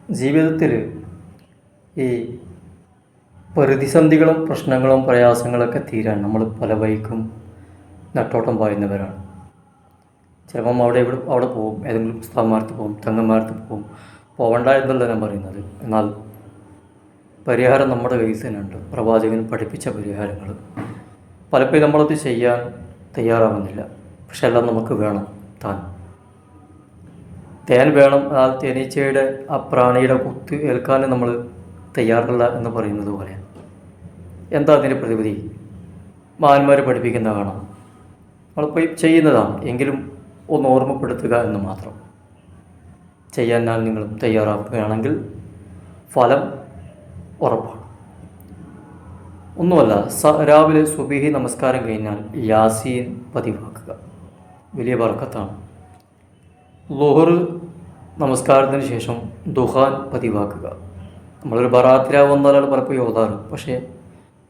ജീവിതത്തിൽ ഈ പ്രതിസന്ധികളും പ്രശ്നങ്ങളും പ്രയാസങ്ങളൊക്കെ തീരാൻ നമ്മൾ പല വഴിക്കും നെട്ടോട്ടം പായുന്നവരാണ്. ചിലപ്പം അവിടെ പോകും, ഏതെങ്കിലും ഉസ്താദ്മാർക്ക് പോകും, തങ്ങന്മാർക്ക് പോകും. പോകണ്ട എന്നല്ല ഞാൻ പറയുന്നത്. എന്നാൽ പരിഹാരം നമ്മുടെ കയ്യിൽ തന്നെ ഉണ്ട്. പ്രവാചകൻ പഠിപ്പിച്ച പരിഹാരങ്ങൾ പലപ്പോഴും നമ്മളത് ചെയ്യാൻ തയ്യാറാവുന്നില്ല. പക്ഷെ എല്ലാം നമുക്ക് വേണം. തേൻ വേണം. ആ തേനീച്ചയുടെ ആ പ്രാണിയുടെ കുത്ത് ഏൽക്കാൻ നമ്മൾ തയ്യാറല്ല എന്ന് പറയുന്നത് പോലെ എന്താ അതിൻ്റെ പ്രതിവിധി? മഹാന്മാർ പഠിപ്പിക്കുന്ന കാണാം, നമ്മളിപ്പോൾ ചെയ്യുന്നതാണ്. എങ്കിലും ഒന്ന് ഓർമ്മപ്പെടുത്തുക എന്ന് മാത്രം. ചെയ്യാൻ നിങ്ങളും തയ്യാറാക്കുകയാണെങ്കിൽ ഫലം ഉറപ്പാണ്. ഒന്നുമല്ല, രാവിലെ സുബഹി നമസ്കാരം കഴിഞ്ഞാൽ യാസീൻ പതിവാക്കുക, വലിയ ബർക്കത്താണ്. ളുഹർ നമസ്കാരത്തിന് ശേഷം ദുഹാൻ പതിവാക്കുക. നമ്മളൊരു ബറാത്തിരാവ് വന്നാലാണ് പലപ്പോഴും ഓതാറ്. പക്ഷേ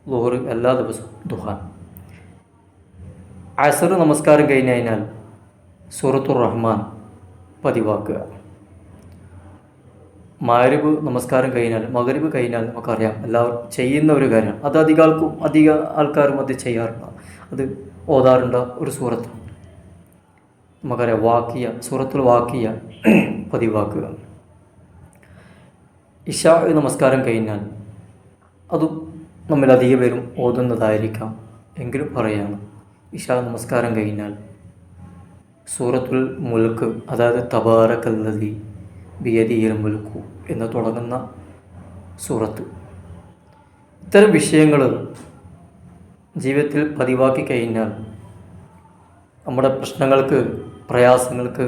ളുഹർ എല്ലാ ദിവസവും ദുഹാൻ. അസർ നമസ്കാരം കഴിഞ്ഞ് കഴിഞ്ഞാൽ സൂറത്തുർ റഹ്മാൻ പതിവാക്കുക. മഗ്‌രിബ് നമസ്കാരം കഴിഞ്ഞാൽ, മഗ്‌രിബ് കഴിഞ്ഞാൽ നമുക്കറിയാം എല്ലാവരും ചെയ്യുന്ന ഒരു കാര്യമാണ്. അത് അധിക ആൾക്കാരും അത് ചെയ്യാറുണ്ട്. അത് ഓതാറുണ്ട് ഒരു സൂറത്ത്. നമുക്കറിയാം വാക്കിയ, സൂറത്തുൽ വാക്കിയ പതിവാക്കുക. ഇശാ നമസ്കാരം കഴിഞ്ഞാൽ അതും നമ്മിലധികം പേരും ഓതുന്നതായിരിക്കാം. എങ്കിലും പറയാണ്, ഇശാ നമസ്കാരം കഴിഞ്ഞാൽ സൂറത്തുൽ മുൽക്ക്, അതായത് തബാറകല്ലദീ ബിയദിഹിൽ മുൽക്കു എന്ന് തുടങ്ങുന്ന സൂറത്ത്. ഇത്തരം വിഷയങ്ങൾ ജീവിതത്തിൽ പതിവാക്കി കഴിഞ്ഞാൽ നമ്മുടെ പ്രശ്നങ്ങൾക്ക്, പ്രയാസങ്ങൾക്ക്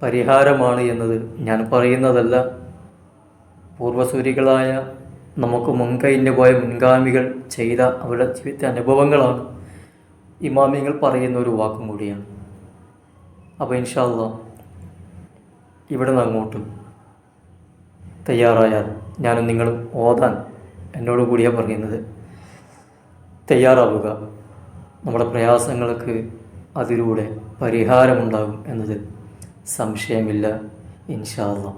പരിഹാരമാണ് എന്നത് ഞാൻ പറയുന്നതല്ല. പൂർവസൂരികളായ നമുക്ക് മുൻകഴിഞ്ഞു പോയ മുൻഗാമികൾ ചെയ്ത അവരുടെ ജീവിത അനുഭവങ്ങളാണ് ഇമാമിങ്ങൾ പറയുന്ന ഒരു വാക്കും കൂടിയാണ്. അപ്പോൾ ഇൻഷാ അല്ലാഹ് ഇവിടെ നിന്ന് അങ്ങോട്ട് തയ്യാറായാൽ ഞാനും നിങ്ങളും ഓതാൻ എന്നോട് കൂടിയാണ് പറയുന്നത്. തയ്യാറാവുക. നമ്മുടെ പ്രയാസങ്ങൾക്ക് അതിലൂടെ പരിഹാരമുണ്ടാകും എന്നതിൽ സംശയമില്ല ഇൻഷാ അല്ലാഹ്.